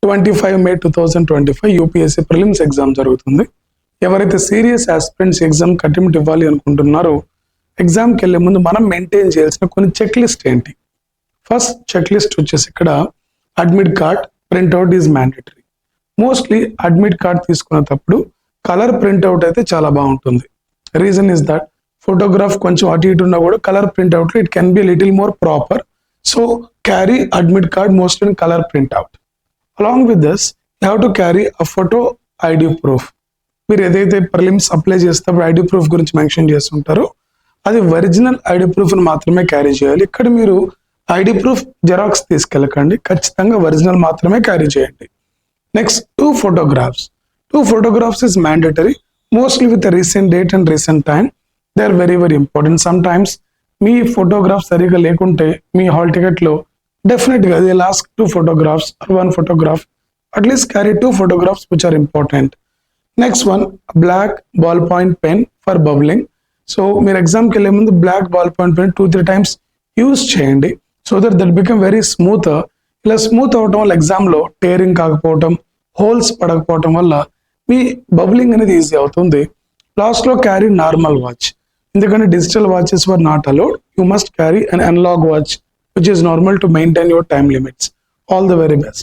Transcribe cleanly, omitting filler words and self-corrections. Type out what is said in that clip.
May 2025 UPSC prelims exam జరుగుతుంది. ఎవరైతే serious aspirants exam attempt ఇవ్వాలి అనుకుంటున్నారో ఎగ్జామ్కి వెళ్ళే ముందు మనం మెయింటైన్ చేయాల్సిన కొన్ని చెక్ లిస్ట్ ఏంటి? ఫస్ట్ చెక్ లిస్ట్ వచ్చేసి ఇక్కడ admit card printout is mandatory. Mostly admit card తీసుకునేటప్పుడు కలర్ ప్రింట్అవుట్ అయితే చాలా బాగుంటుంది. రీజన్ ఇస్ దట్ ఫోటోగ్రాఫ్ కొంచెం అటు ఇటు ఉన్నా కూడా colour printout it can be little more proper. So carry admit card most in colour printout. Along with this, you have to carry a photo ID proof. మీరు ఏదైతే prelims apply చేసేటప్పుడు ID proof గురించి mention చేస్తుంటారో అది original ID ప్రూఫ్ని మాత్రమే carry చేయాలి. ఇక్కడ మీరు ID proof xerox తీసుకెళ్ళకండి, ఖచ్చితంగా ఒరిజినల్ మాత్రమే క్యారీ చేయండి. Next 2 photographs. 2 photographs is mandatory, mostly with a recent date and recent time. They are very very important. Sometimes me photograph సరిగా లేకుంటే మీ hall టికెట్లో definitely they'll ask 2 photographs or 1 photograph. At least carry 2 photographs which are important. Next one, a black ballpoint pen for bubbling. So meer exam ke liye mundu black ballpoint pen 2-3 times use cheyandi so that become very smoother. Ila smooth avatam valla exam lo tearing kaakapotam, holes padakapotam valla me bubbling అనేది easy అవుతుంది. Last లో carry normal watch, ఎందుకంటే digital watches were not allowed. You must carry an analogue watch which is normal to maintain your time limits. All the very best.